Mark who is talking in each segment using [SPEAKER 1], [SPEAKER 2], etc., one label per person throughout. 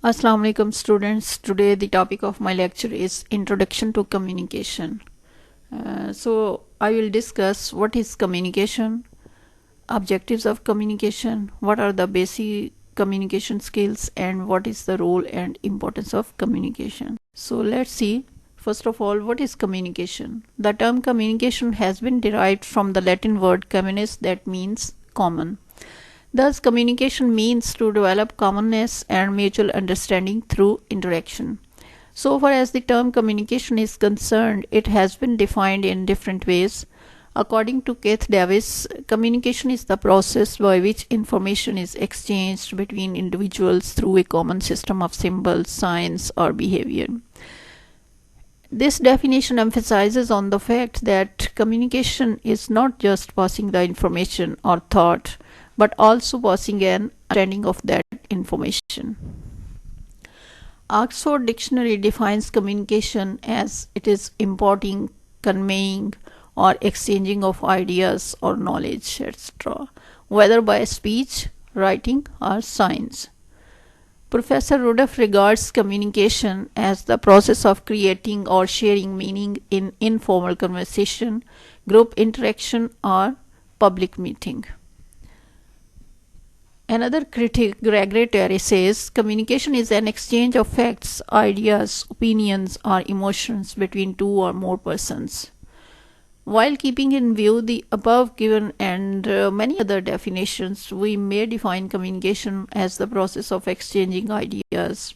[SPEAKER 1] Assalamu alaikum students. Today the topic of my lecture is Introduction to Communication. So I will discuss what is communication, objectives of communication, what are the basic communication skills, and what is the role and importance of communication. So let's see. First of all, what is communication? The term communication has been derived from the Latin word communis, that means common. Thus, communication means to develop commonness and mutual understanding through interaction. So far as the term communication is concerned, it has been defined in different ways. According to Keith Davis, communication is the process by which information is exchanged between individuals through a common system of symbols, signs, or behavior. This definition emphasizes on the fact that communication is not just passing the information or thought, but also passing an understanding of that information. Oxford Dictionary defines communication as it is imparting, conveying, or exchanging of ideas or knowledge, etc., whether by speech, writing, or signs. Professor Rudolph regards communication as the process of creating or sharing meaning in informal conversation, group interaction, or public meeting. Another critic, Gregory Terry, says communication is an exchange of facts, ideas, opinions, or emotions between two or more persons. While keeping in view the above given and many other definitions, we may define communication as the process of exchanging ideas,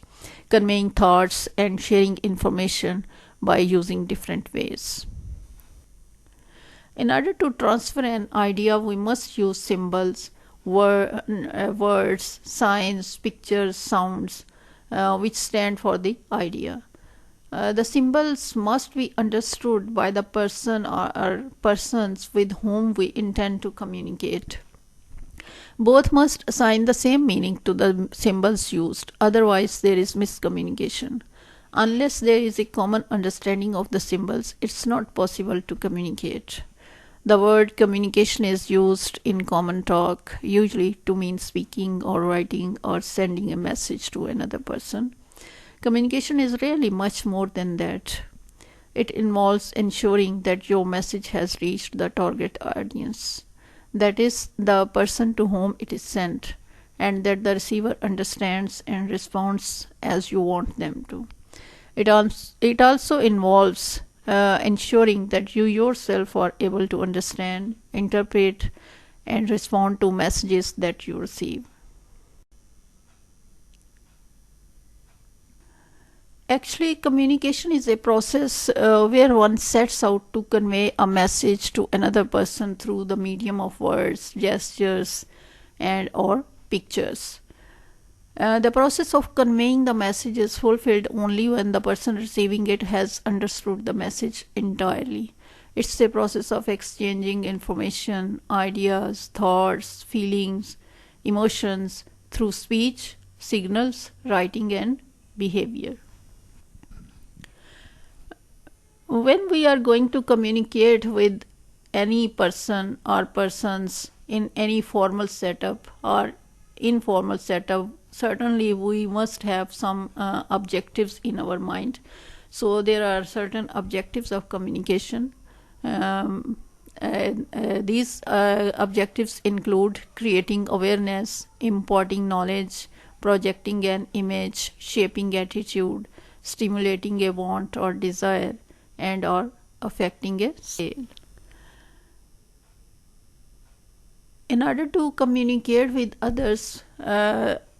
[SPEAKER 1] conveying thoughts, and sharing information by using different ways. In order to transfer an idea, we must use symbols, words, signs, pictures, sounds, which stand for the idea. The symbols must be understood by the person or persons with whom we intend to communicate. Both must assign the same meaning to the symbols used, otherwise, there is miscommunication. Unless there is a common understanding of the symbols, it's not possible to communicate. The word communication is used in common talk, usually to mean speaking or writing or sending a message to another person. Communication is really much more than that. It involves ensuring that your message has reached the target audience, that is, the person to whom it is sent, and that the receiver understands and responds as you want them to. It also involves ensuring that you yourself are able to understand, interpret, and respond to messages that you receive. Actually, communication is a process where one sets out to convey a message to another person through the medium of words, gestures, and or pictures. The process of conveying the message is fulfilled only when the person receiving it has understood the message entirely. It's a process of exchanging information, ideas, thoughts, feelings, emotions through speech, signals, writing, and behavior. When we are going to communicate with any person or persons in any formal setup or informal setup, certainly we must have some objectives in our mind. So there are certain objectives of communication. These objectives include creating awareness, imparting knowledge, projecting an image, shaping attitude, stimulating a want or desire, and or affecting a sale. In order to communicate with others,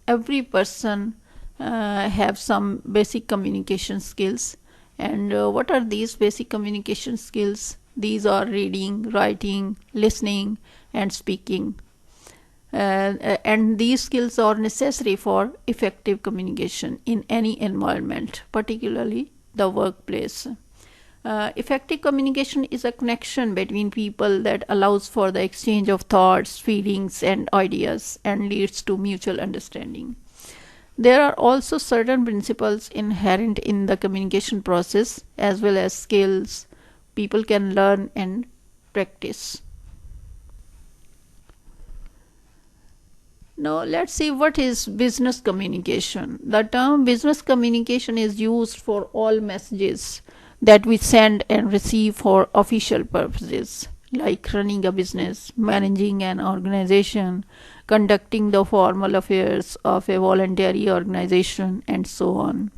[SPEAKER 1] every person have some basic communication skills. And what are these basic communication skills? These are reading, writing, listening, and speaking. And these skills are necessary for effective communication in any environment, particularly the workplace. Effective communication is a connection between people that allows for the exchange of thoughts, feelings, and ideas and leads to mutual understanding. There are also certain principles inherent in the communication process as well as skills people can learn and practice. Now let's see what is business communication. The term business communication is used for all messages that we send and receive for official purposes, like running a business, managing an organization, conducting the formal affairs of a voluntary organization, and so on.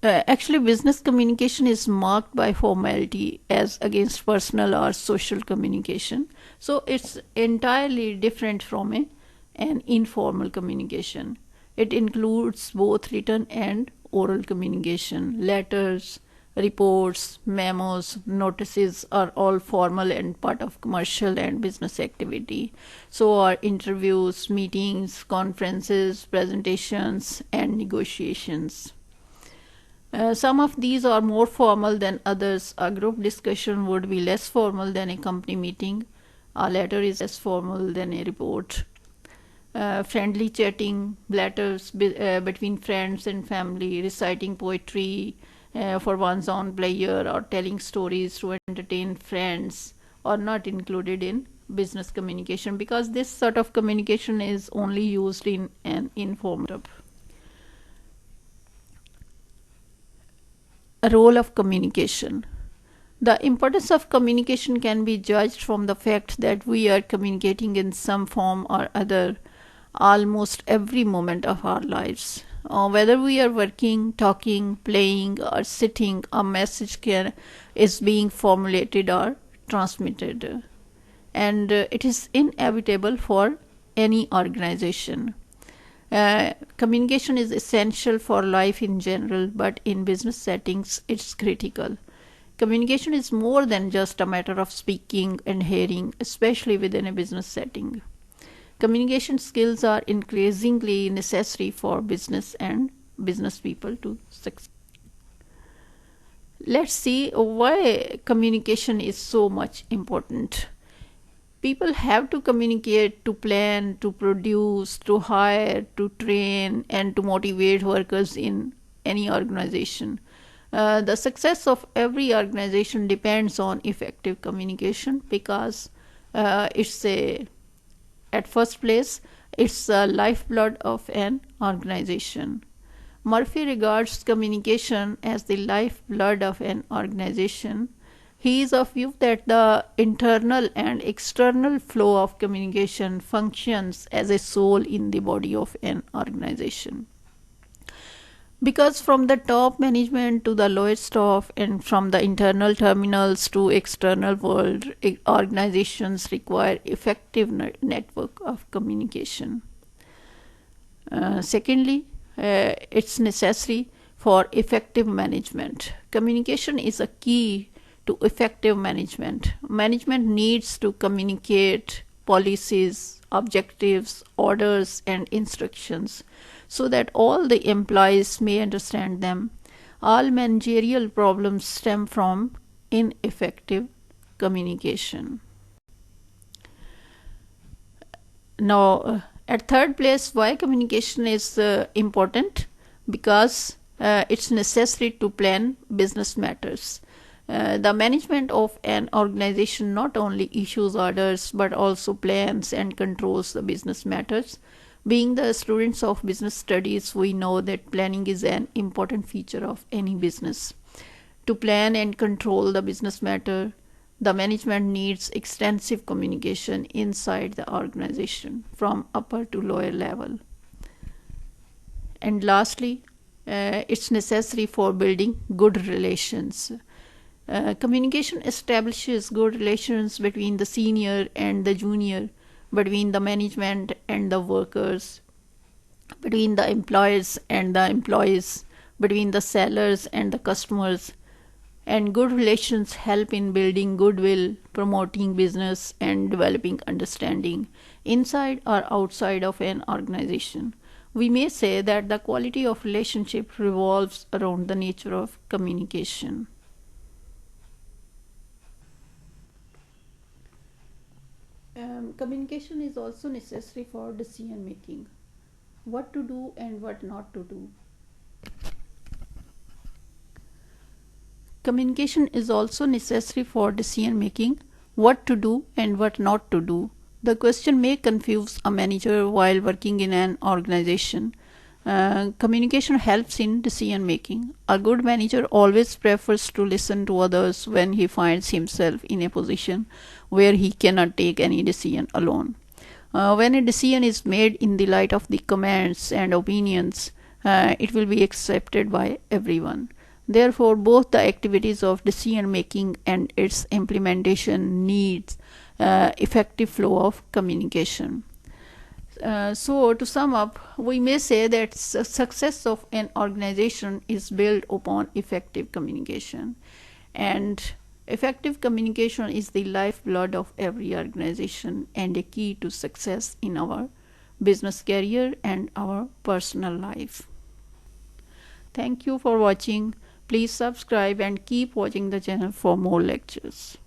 [SPEAKER 1] Actually, business communication is marked by formality as against personal or social communication. So it's entirely different from an informal communication. It includes both written and oral communication. Letters, reports, memos, notices are all formal and part of commercial and business activity. So are interviews, meetings, conferences, presentations, and negotiations. Some of these are more formal than others. A group discussion would be less formal than a company meeting. A letter is less formal than a report. Friendly chatting, letters between friends and family, reciting poetry for one's own pleasure, or telling stories to entertain friends are not included in business communication, because this sort of communication is only used in an informal. A role of communication. The importance of communication can be judged from the fact that we are communicating in some form or other almost every moment of our lives. Whether we are working, talking, playing, or sitting, a message is being formulated or transmitted. And it is inevitable for any organization. Communication is essential for life in general, but in business settings, it's critical. Communication is more than just a matter of speaking and hearing, especially within a business setting. Communication skills are increasingly necessary for business and business people to succeed. Let's see why communication is so much important. People have to communicate to plan, to produce, to hire, to train, and to motivate workers in any organization. The success of every organization depends on effective communication, because at first place, it's the lifeblood of an organization. Murphy regards communication as the lifeblood of an organization. He is of view that the internal and external flow of communication functions as a soul in the body of an organization. Because from the top management to the lowest staff, and from the internal terminals to external world, organizations require effective network of communication. Secondly, it's necessary for effective management. Communication is a key to effective management. Management needs to communicate policies, objectives, orders, and instructions so that all the employees may understand them. All managerial problems stem from ineffective communication. Now, at third place, why communication is important? Because it's necessary to plan business matters. The management of an organization not only issues orders but also plans and controls the business matters. Being the students of business studies, we know that planning is an important feature of any business. To plan and control the business matter, the management needs extensive communication inside the organization from upper to lower level. And lastly, it's necessary for building good relations. Communication establishes good relations between the senior and the junior, between the management and the workers, between the employers and the employees, between the sellers and the customers. And good relations help in building goodwill, promoting business, and developing understanding inside or outside of an organization. We may say that the quality of relationship revolves around the nature of communication. Communication is also necessary for decision making. What to do and what not to do. Communication is also necessary for decision making. What to do and what not to do. The question may confuse a manager while working in an organization. Communication helps in decision making. A good manager always prefers to listen to others when he finds himself in a position where he cannot take any decision alone. When a decision is made in the light of the comments and opinions, it will be accepted by everyone. Therefore, both the activities of decision making and its implementation needs effective flow of communication. So, to sum up, we may say that success of an organization is built upon effective communication, and effective communication is the lifeblood of every organization and a key to success in our business career and our personal life. Thank you for watching. Please subscribe and keep watching the channel for more lectures.